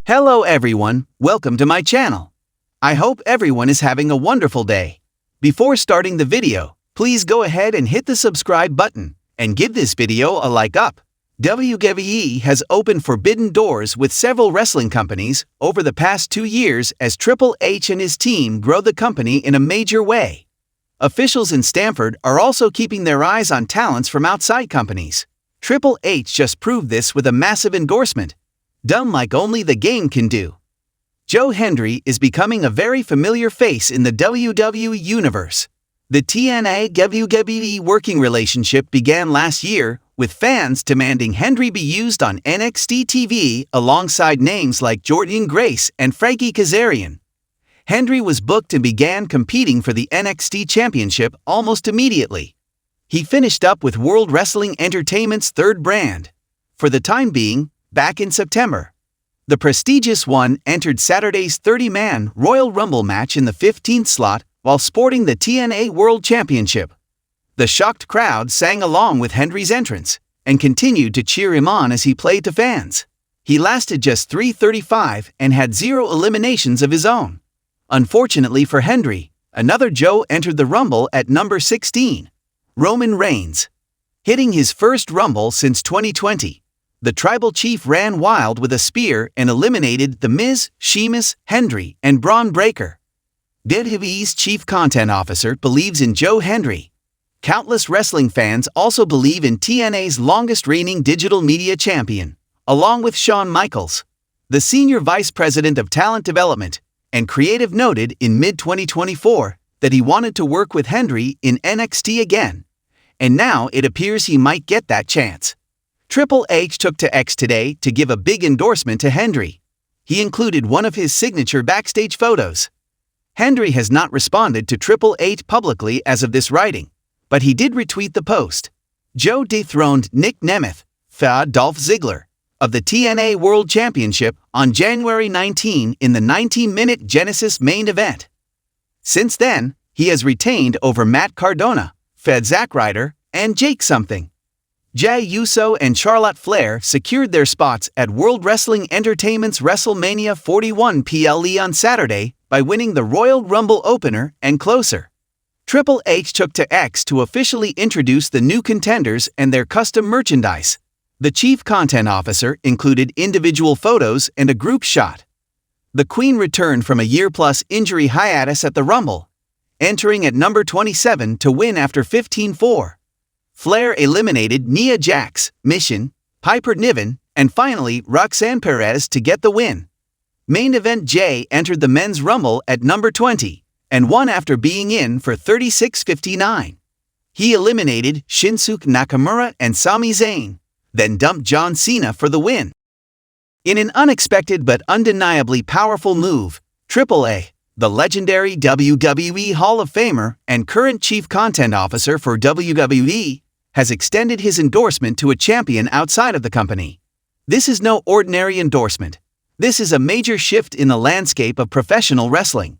Hello everyone, welcome to my channel. I hope everyone is having a wonderful day. Before starting the video, please go ahead and hit the subscribe button and give this video a like up. WWE has opened forbidden doors with several wrestling companies over the past 2 years as Triple H and his team grow the company in a major way. Officials in Stamford are also keeping their eyes on talents from outside companies. Triple H just proved this with a massive endorsement, done like only the game can do. Joe Hendry is becoming a very familiar face in the WWE universe. The TNA-WWE working relationship began last year, with fans demanding Hendry be used on NXT TV alongside names like Jordynne Grace and Frankie Kazarian. Hendry was booked and began competing for the NXT Championship almost immediately. He finished up with World Wrestling Entertainment's third brand, for the time being, back in September. The prestigious one entered Saturday's 30-man Royal Rumble match in the 15th slot while sporting the TNA World Championship. The shocked crowd sang along with Hendry's entrance and continued to cheer him on as he played to fans. He lasted just 3:35 and had 0 eliminations of his own. Unfortunately for Hendry, another Joe entered the Rumble at number 16, Roman Reigns. Hitting his first Rumble since 2020, the Tribal Chief ran wild with a spear and eliminated The Miz, Sheamus, Hendry, and Braun Breaker. WWE's Chief Content Officer believes in Joe Hendry. Countless wrestling fans also believe in TNA's longest-reigning digital media champion, along with Shawn Michaels. The Senior Vice President of Talent Development and Creative noted in mid-2024 that he wanted to work with Hendry in NXT again, and now it appears he might get that chance. Triple H took to X today to give a big endorsement to Hendry. He included one of his signature backstage photos. Hendry has not responded to Triple H publicly as of this writing, but he did retweet the post. Joe dethroned Nick Nemeth, Dolph Ziggler, of the TNA World Championship on January 19 in the 19-minute Genesis main event. Since then, he has retained over Matt Cardona, Zack Ryder, and Jake Something. Jey Uso and Charlotte Flair secured their spots at World Wrestling Entertainment's WrestleMania 41 PLE on Saturday by winning the Royal Rumble opener and closer. Triple H took to X to officially introduce the new contenders and their custom merchandise. The Chief Content Officer included individual photos and a group shot. The Queen returned from a year-plus injury hiatus at the Rumble, entering at number 27 to win after 15-4. Flair eliminated Nia Jax, Mission, Piper Niven, and finally Roxanne Perez to get the win. Main event Jey entered the Men's Rumble at number 20 and won after being in for 36:59. He eliminated Shinsuke Nakamura and Sami Zayn, then dumped John Cena for the win. In an unexpected but undeniably powerful move, Triple H, the legendary WWE Hall of Famer and current Chief Content Officer for WWE, has extended his endorsement to a champion outside of the company. This is no ordinary endorsement. This is a major shift in the landscape of professional wrestling.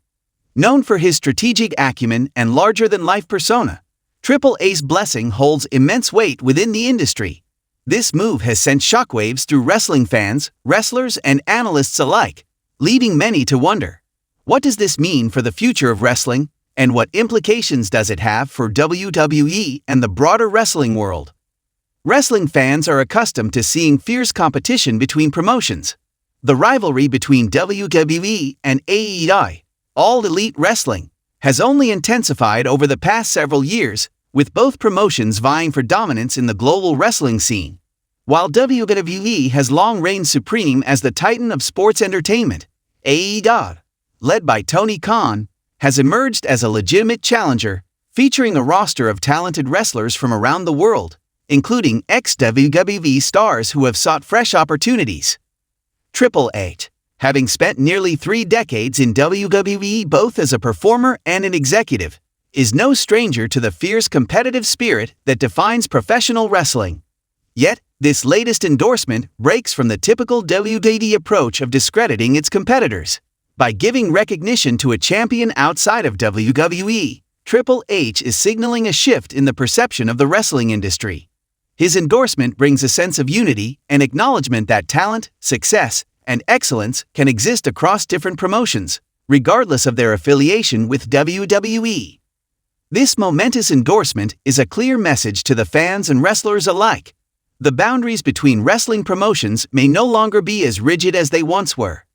Known for his strategic acumen and larger-than-life persona, Triple H's blessing holds immense weight within the industry. This move has sent shockwaves through wrestling fans, wrestlers, and analysts alike, leaving many to wonder, what does this mean for the future of wrestling, and what implications does it have for WWE and the broader wrestling world? Wrestling fans are accustomed to seeing fierce competition between promotions. The rivalry between WWE and AEW, All Elite Wrestling, has only intensified over the past several years, with both promotions vying for dominance in the global wrestling scene. While WWE has long reigned supreme as the titan of sports entertainment, AEW, led by Tony Khan, has emerged as a legitimate challenger, featuring a roster of talented wrestlers from around the world, including ex-WWE stars who have sought fresh opportunities. Triple H, having spent nearly 3 decades in WWE both as a performer and an executive, is no stranger to the fierce competitive spirit that defines professional wrestling. Yet, this latest endorsement breaks from the typical WWE approach of discrediting its competitors. By giving recognition to a champion outside of WWE, Triple H is signaling a shift in the perception of the wrestling industry. His endorsement brings a sense of unity and acknowledgement that talent, success, and excellence can exist across different promotions, regardless of their affiliation with WWE. This momentous endorsement is a clear message to the fans and wrestlers alike. The boundaries between wrestling promotions may no longer be as rigid as they once were.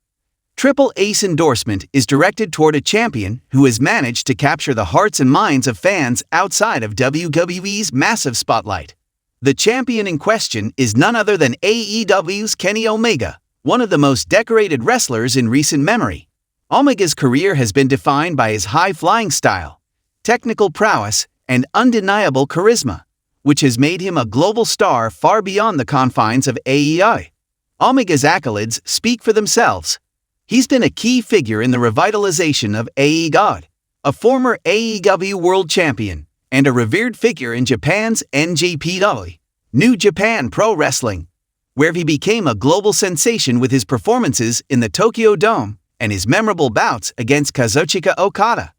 Triple Ace endorsement is directed toward a champion who has managed to capture the hearts and minds of fans outside of WWE's massive spotlight. The champion in question is none other than AEW's Kenny Omega, one of the most decorated wrestlers in recent memory. Omega's career has been defined by his high-flying style, technical prowess, and undeniable charisma, which has made him a global star far beyond the confines of AEW. Omega's accolades speak for themselves. He's been a key figure in the revitalization of AEW, a former AEW World Champion, and a revered figure in Japan's NJPW, New Japan Pro Wrestling, where he became a global sensation with his performances in the Tokyo Dome and his memorable bouts against Kazuchika Okada.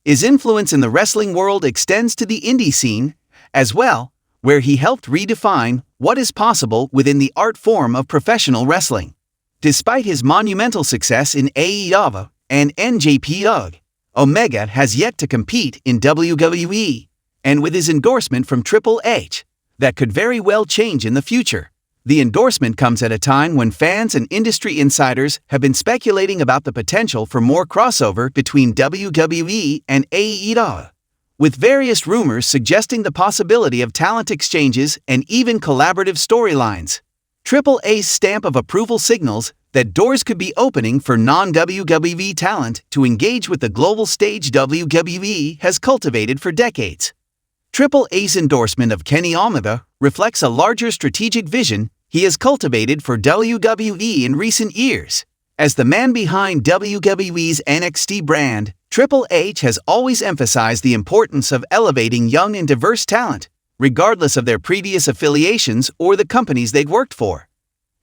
His influence in the wrestling world extends to the indie scene as well, where he helped redefine what is possible within the art form of professional wrestling. Despite his monumental success in AEW and NJPW, Omega has yet to compete in WWE, and with his endorsement from Triple H, that could very well change in the future. The endorsement comes at a time when fans and industry insiders have been speculating about the potential for more crossover between WWE and AEW, with various rumors suggesting the possibility of talent exchanges and even collaborative storylines. Triple A's stamp of approval signals that doors could be opening for non-WWE talent to engage with the global stage WWE has cultivated for decades. Triple A's endorsement of Kenny Omega reflects a larger strategic vision he has cultivated for WWE in recent years. As the man behind WWE's NXT brand, Triple H has always emphasized the importance of elevating young and diverse talent, regardless of their previous affiliations or the companies they've worked for.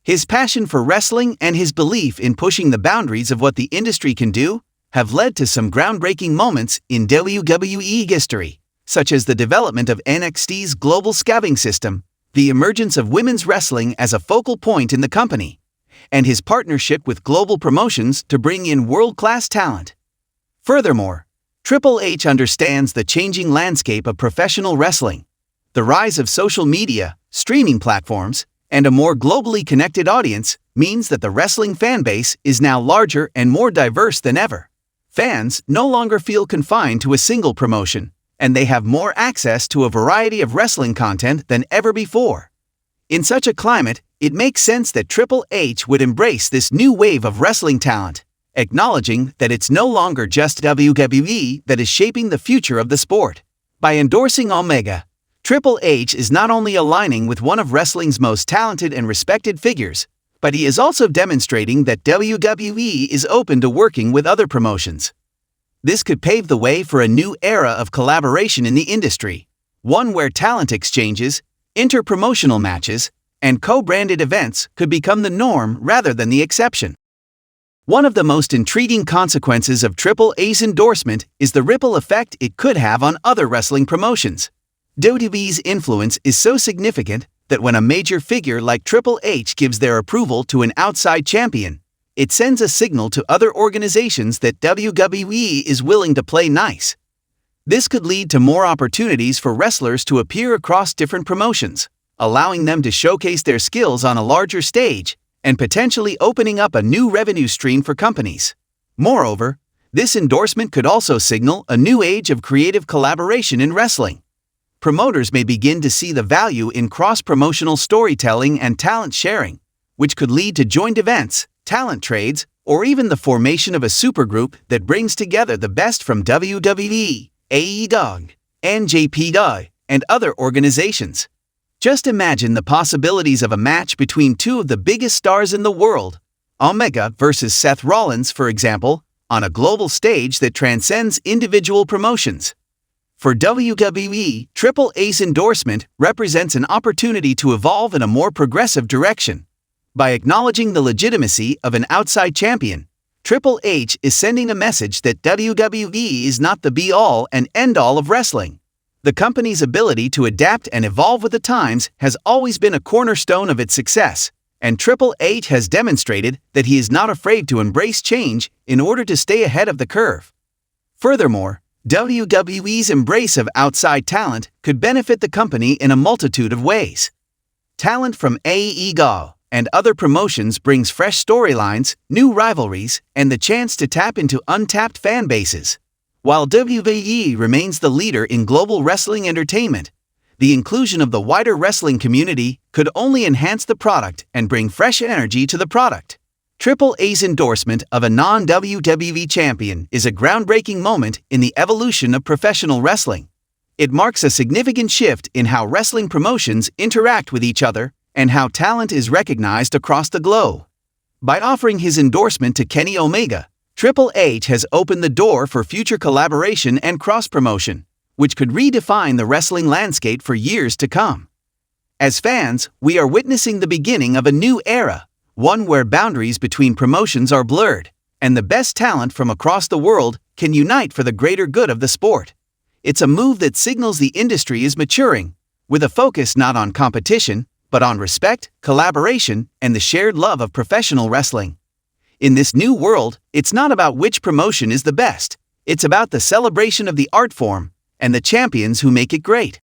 His passion for wrestling and his belief in pushing the boundaries of what the industry can do have led to some groundbreaking moments in WWE history, such as the development of NXT's global scouting system, the emergence of women's wrestling as a focal point in the company, and his partnership with global promotions to bring in world-class talent. Furthermore, Triple H understands the changing landscape of professional wrestling. The rise of social media, streaming platforms, and a more globally connected audience means that the wrestling fanbase is now larger and more diverse than ever. Fans no longer feel confined to a single promotion, and they have more access to a variety of wrestling content than ever before. In such a climate, it makes sense that Triple H would embrace this new wave of wrestling talent, acknowledging that it's no longer just WWE that is shaping the future of the sport. By endorsing Omega, Triple H is not only aligning with one of wrestling's most talented and respected figures, but he is also demonstrating that WWE is open to working with other promotions. This could pave the way for a new era of collaboration in the industry, one where talent exchanges, inter-promotional matches, and co-branded events could become the norm rather than the exception. One of the most intriguing consequences of Triple A's endorsement is the ripple effect it could have on other wrestling promotions. WWE's influence is so significant that when a major figure like Triple H gives their approval to an outside champion, it sends a signal to other organizations that WWE is willing to play nice. This could lead to more opportunities for wrestlers to appear across different promotions, allowing them to showcase their skills on a larger stage and potentially opening up a new revenue stream for companies. Moreover, this endorsement could also signal a new age of creative collaboration in wrestling. Promoters may begin to see the value in cross-promotional storytelling and talent sharing, which could lead to joint events, talent trades, or even the formation of a supergroup that brings together the best from WWE, AEW, NJPW, and other organizations. Just imagine the possibilities of a match between two of the biggest stars in the world, Omega versus Seth Rollins, for example, on a global stage that transcends individual promotions. For WWE, Triple A's endorsement represents an opportunity to evolve in a more progressive direction. By acknowledging the legitimacy of an outside champion, Triple H is sending a message that WWE is not the be-all and end-all of wrestling. The company's ability to adapt and evolve with the times has always been a cornerstone of its success, and Triple H has demonstrated that he is not afraid to embrace change in order to stay ahead of the curve. Furthermore, WWE's embrace of outside talent could benefit the company in a multitude of ways. Talent from AEW and other promotions brings fresh storylines, new rivalries, and the chance to tap into untapped fan bases. While WWE remains the leader in global wrestling entertainment, the inclusion of the wider wrestling community could only enhance the product and bring fresh energy to the product. Triple H's endorsement of a non-WWE champion is a groundbreaking moment in the evolution of professional wrestling. It marks a significant shift in how wrestling promotions interact with each other and how talent is recognized across the globe. By offering his endorsement to Kenny Omega, Triple H has opened the door for future collaboration and cross-promotion, which could redefine the wrestling landscape for years to come. As fans, we are witnessing the beginning of a new era, one where boundaries between promotions are blurred, and the best talent from across the world can unite for the greater good of the sport. It's a move that signals the industry is maturing, with a focus not on competition, but on respect, collaboration, and the shared love of professional wrestling. In this new world, it's not about which promotion is the best, it's about the celebration of the art form and the champions who make it great.